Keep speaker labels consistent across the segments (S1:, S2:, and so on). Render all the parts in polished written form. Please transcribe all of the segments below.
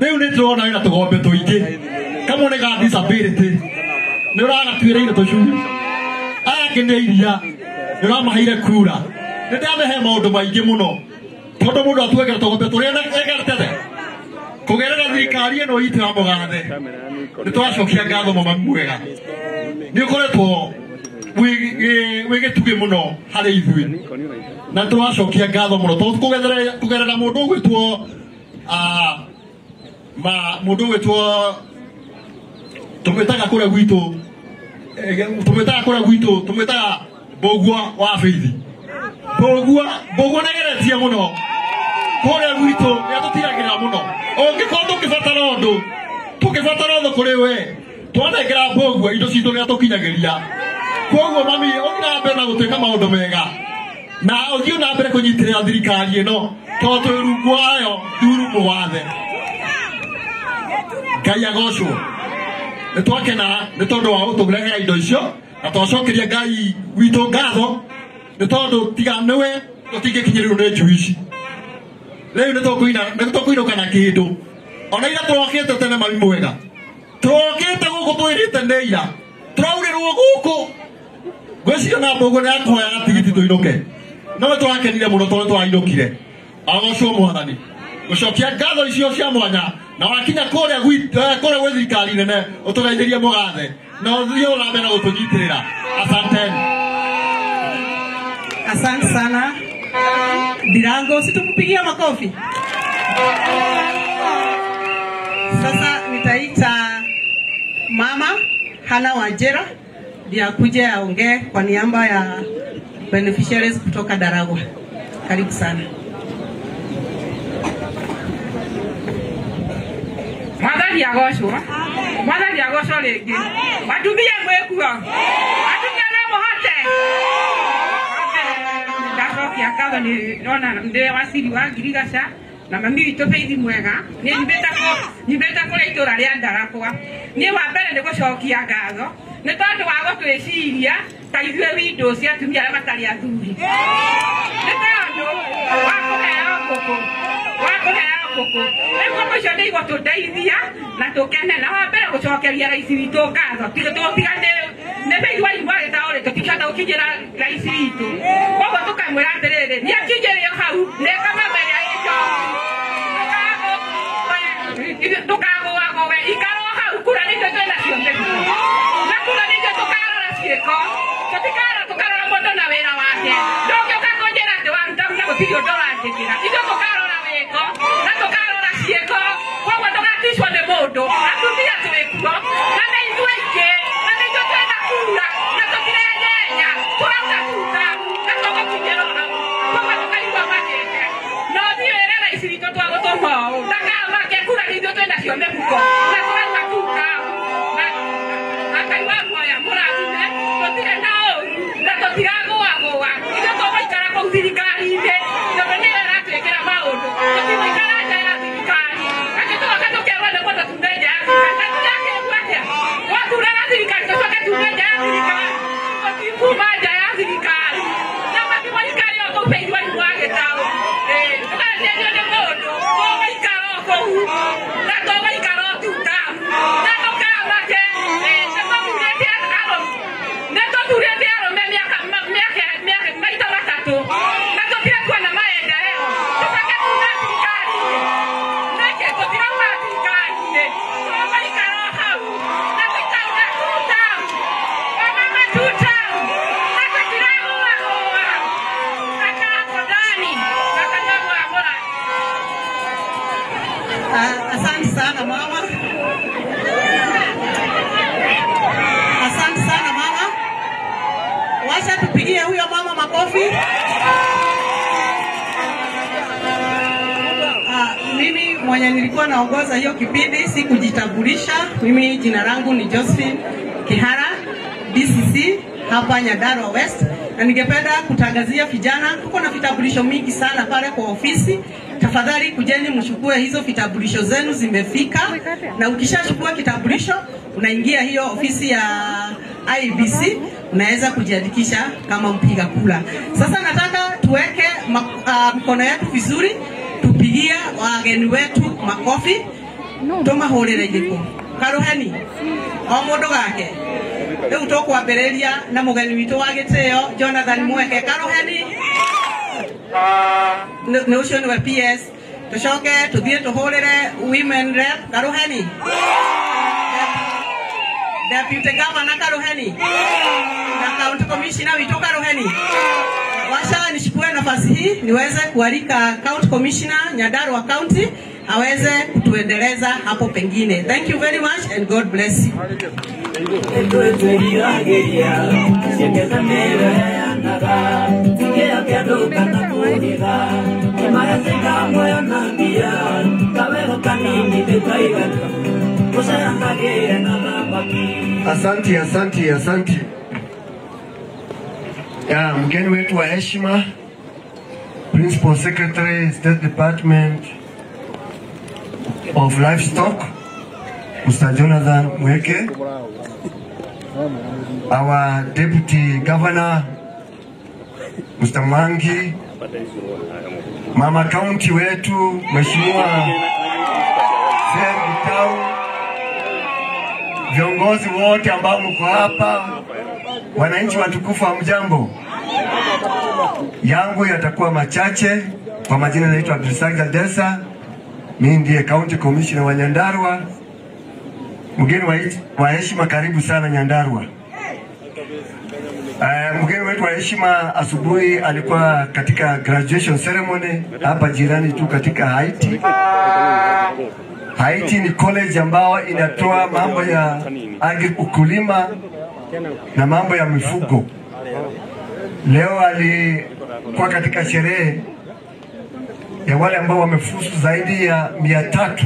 S1: Riu ni turona ina tugombe tuingi. Kama ne ga disability. Ni uraga twire to shu. Kende iria. Ni ramahaire kura. Ni ndamehe maundu maingi muno. Tondu mundu atuwekera tugombe turia na egertete. Kugerera thirikari ino itu amugathe. Ni twacokia ngatho mama mwega. Ni ukoretwo wigituge muno hari ithui. Na twacokia ngatho muno tondu kugerera mundu gwitwo mundu gwitwo tumetaga kure gwitu tumetaga Bogua wa Feithi. Bogua nageretia muno. Kore gwitu ya tutiragira muno. Ongikorwo tukibatara undu kuri we twanengera Bogua indo citu ria tukinyagiria. Koguo mami ogira mbere na gutuika maundu mega. Na othio na mbere kunyitirira thirikari ino tondu rungu wayo nduru muwathe. Ngai agocwo. Nitwakena ni tondu wa utugrehera indo icio na twacokeria Ngai witu ngatho ni tondu tiga niwe tutingikinyirirwo ni njui ici. Riu nitũkũinũka na kĩndũ. Ona ira twokĩte tene mami mwega. Twokĩte gũkũ twĩrĩte nĩ ira. Tũraurĩrwo gũkũ. Ngwĩciria na Mbũgũ nĩakũheaga tigiti tũinũke. No twakenire mũno tondũ twainũkire. Agocwo Mwathani. Gũcokia ngatho icio cia mwanya na wakinya kũrĩa gwĩ thirikari nene ũtũgeithĩrie mũgathe. Na ũthiĩ ũrambe na gũtũnyitirĩra. Asanteni.
S2: Asante sana. Birango, situkupigia makofi. Sasa nitaita Mama Hana Wajera ndiye akuje aongee kwa niaba ya beneficiaries kutoka Daragwa. Karibu sana.
S3: Mwathani agocwo rĩngĩ. Matumia mwĩkuo. Atumia no mũhote. Ndacokia ngatho nĩ rona ndĩ waciri wa Ngirigaca na mami witũ Feithi mwega. Nĩ nyumbĩte kũrĩa itũra rĩa Daragwa. Niĩ wa mbere nĩ gũcokia ngatho nĩ tondũ wa gũtwĩciria ta ithuĩ windows cia atumia arĩa matarĩ athuri. Nĩ tondũ wa kũheo ngũkũ. Ego mũico nĩ igũtũndeithia na tũkene na wa mbere gũcokeria rais witũ ngatho. Tiga nĩ Feithi wa imwe agĩtaũrĩ tũtikĩhota gũkinyĩra rais witũ. Koguo tũkamwĩra atĩrĩrĩ nĩakinyĩrio hau nĩka mameria icio. Tũkagũagwo we ikaro hau kura nĩ ithuĩ twĩnacio mbegũ. Na kura nĩ ithuĩ tũkarora ciĩko. Tũkarora mũndũ na wĩra wake. Ndũngĩũka kũnjĩra atĩ waruta na gũtirĩ ũndũ ũranjĩkĩra. Ithuĩ tũkarora wĩko na tũkarora ciĩko. Koguo ndũgatishwo nĩ mũndũ. Atumia twĩkuo na nĩ ithuĩ ingĩ na nĩ ithuĩ twĩna kura na tũtiranyenya. Tũrauga tuta na tũgũkinyĩra ona. Koguo tũkaigua makĩte. No thiĩ wĩre rais witũ twagũtũma ũũ. Ndakamake kura nĩ ithuĩ twĩnacio mĩhuko. Na tũrauga tuta. Na Ngai wa muoya mũrathime tũtirĩ na ũru na tũtiragũagũa. Ithuĩ tũgũikara kũu thirikari-inĩ tondũ nĩwe ĩratwĩkĩra maũndũ. Tũtigũikara nja ya thirikari. Agĩtũgoka tũkerwo nĩ mũndũ tume nja ya thirikari. Tũtirakĩigua atĩa. Wathuraga thirikari tũcoke tume nja ya thirikari. Tũtikuma nja ya thirikari. Na mami mũikari o kũu Feithi wa imwe agĩtaũrwo. Tũkanyenio nĩ mũndũ. Tũgũikara o kũu na tũgũikara o tuta. Na tũkamake. Nĩtũthurĩte arũme maita matatũ. Na tũtire kuona maendeleo. Tũcoke tume thirikari-inĩ. Nĩkĩ tũtirauma thirikari-inĩ. Tũgũikara o hau. Na tũkauga tuta. Wamama tuta. Na tũtiragũagũa. Akakodani. Akanyagũagũra.
S2: Asante sana mama. Asante sana mama. Wacha tupigie huyo mama makofi. Mimi mwenye nilikuwa naongoza hiyo kipindi sikujitambulisha. Mimi jina langu ni Josephine Kihara, DCC hapa Nyandarua West. Na ningependa kutangazia vijana tuko na vitambulisho mingi sana pale kwa ofisi. Tafadhali kujeni mchukue hizo vitambulisho zenu zimefika. Na ukishachukua kitambulisho unaingia hiyo ofisi ya IEBC unaweza kujiandikisha kama mpiga kura. Sasa nataka tuweke mikono yetu vizuri, tupigie wageni wetu makofi tuma hurire giko karuheni o mundu gake riu tukwambiriria na mugeni witu wa gitio Jonathan Mweke karuheni ni ucio ni PS tucoke tuthie tuhurire women rep karuheni Deputy Governor karuheni na County Commissioner witu karuheni. Washa nichukue nafasi hii niweze kualika County Commissioner Nyandarua County aweze kutuendeleza hapo pengine. Thank you very much and God bless you.
S4: Asante. Ya mgeni wetu wa heshima, Principal Secretary State Department of Livestock, Mr. Jonathan Mweke, our Deputy Governor, Mr. Mwangi, Mama County wetu, Mheshimiwa Sergitau, viongozi wote ambao mko hapa, wananchi watukufu wa mjambo. Yangu yatakuwa machache. Kwa majina naitwa Abdulsagda Desa. Mimi ndiye County Commissioner wa Nyandarua. Mgeni wa heshima, karibu sana Nyandarua. Mgeni wetu wa heshima asubuhi alikuwa katika graduation ceremony hapa jirani tu katika Haiti. Haiti ni college ambao inatoa mambo ya ukulima na mambo ya mifugo. Leo alikuwa katika sherehe ya wale ambao wamefuzu zaidi ya 300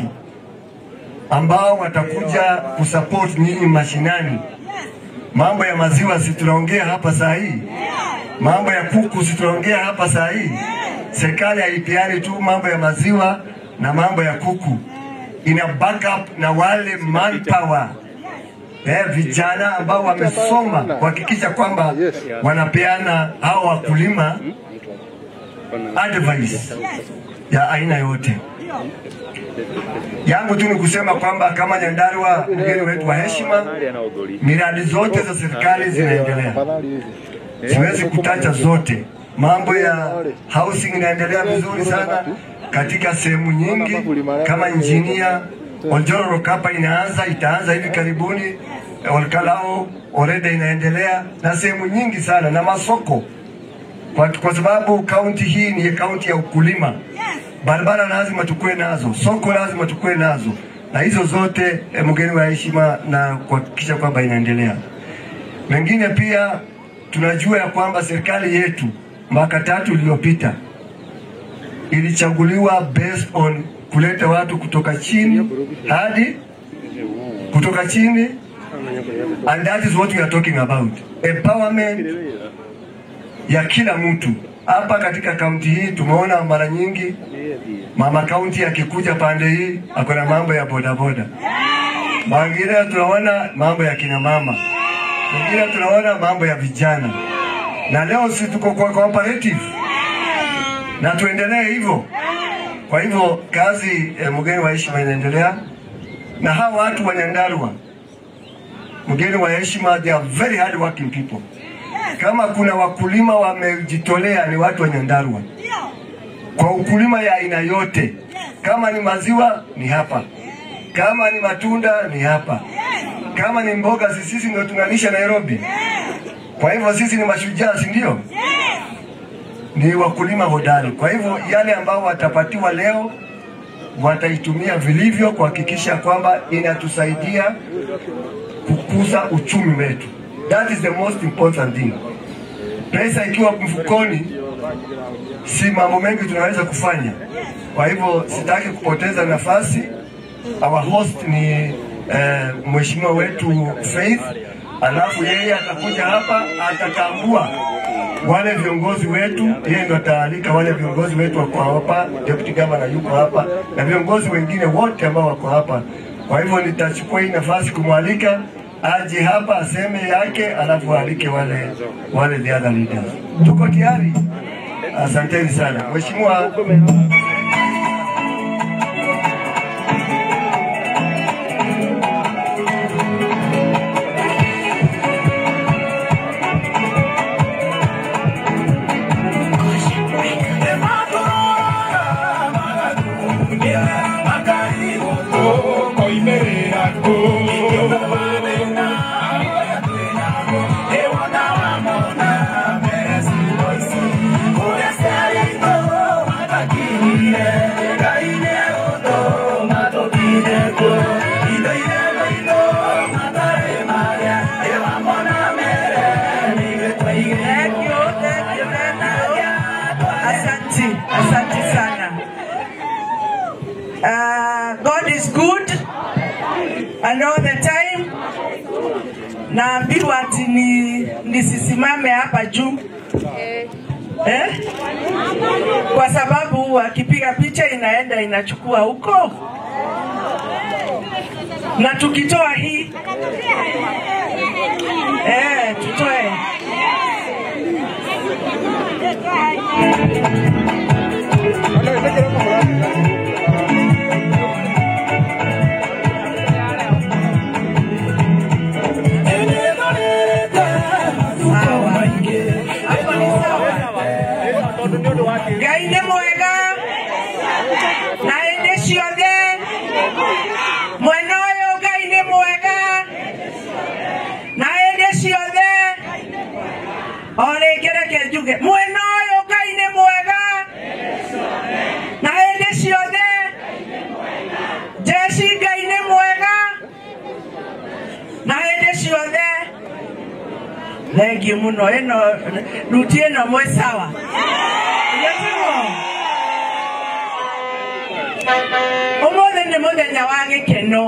S4: ambao watakuja kusupport nyinyi mashinani. Mambo ya maziwa si tunaongea hapa saa hii. Mambo ya kuku si tunaongea hapa saa hii. Serikali haipiani tu mambo ya maziwa na mambo ya kuku. Ina backup na wale manpower. Vijana ambao wamesoma kuhakikisha kwamba wanapeana hao wakulima advice ya aina yote. Yangu tu ni kusema kwamba kama Nyandarua, mgeni wetu wa heshima, miradi zote za serikali zinaendelea. Siwezi kutaja zote. Mambo ya housing inaendelea vizuri sana katika sehemu nyingi. Kama engineer Oljoro Kapa itaanza hivi karibuni. Olkalao already inaendelea na sehemu nyingi sana, na masoko kwa sababu county hii ni county ya ukulima. Barabara lazima tukue nazo, soko lazima tukue nazo, na hizo zote mgeni wa heshima, na kuhakikisha kwamba inaendelea. Mengine pia tunajua ya kwamba serikali yetu mwaka 3 iliyopita ilichaguliwa based on kuleta watu kutoka chini hadi kutoka chini, and that is what we are talking about. Empowerment ya kila mtu. Hapa katika kaunti hii tumeona mara nyingi mama kaunti akikuja pande hii akona mambo ya bodaboda. Mangine tunaona mambo ya kina mama. Mangine tunaona mambo ya vijana. Na leo sisi tuko kwa cooperative. Na tuendelee hivyo. Kwa hivyo kazi mgeni wa heshima inaendelea. Na hawa watu wa Nyandarua, mgeni wa heshima, they are very hard working people. Kama kuna wakulima wamejitolea ni watu wa Nyandarua. Kwa ukulima ya aina yote. Kama ni maziwa ni hapa. Kama ni matunda ni hapa. Kama ni mboga sisi ndio tunalisha Nairobi. Kwa hivyo sisi ni mashujaa, si ndio? Ni wakulima hodari. Kwa hivyo yale ambao watapatiwa leo wataitumia vilivyo kuhakikisha kwamba inatusaidia kukuza uchumi wetu. That is the most important thing. Pesa ikiwa mfukoni, si mambo mengi tunaweza kufanya. Kwa hivyo sitaki kupoteza nafasi. Our host ni mheshimiwa wetu Faith, alafu yeye atakuja hapa atatambua wale viongozi wetu. Yeye ndo ataalika wale viongozi wetu wako hapa, Deputy Governor yuko hapa na viongozi wengine wote ambao wako hapa. Kwa hivyo nitachukua hii nafasi kumwalika aje hapa aseme yake, alafu alike wale the other leaders. Tuko tayari? Asanteni sana. Mheshimiwa
S5: Asante sana. God is good and all the time. Naambiwa ati nisisimame hapa juu. Kwa sababu akipiga picha inaenda inachukua huko. Na tukitoa hii tutoe. Gaine mwega naende ciothe mwena uyu Gaine mwega naende ciothe ore ngereke njuge mwena uyu Gaine mwega naende ciothe Jesi Gaine mwega naende ciothe thengiũ mũno ĩno ruti ĩno mwĩ sawa umuthi nĩ mũthenya wa gĩkeno.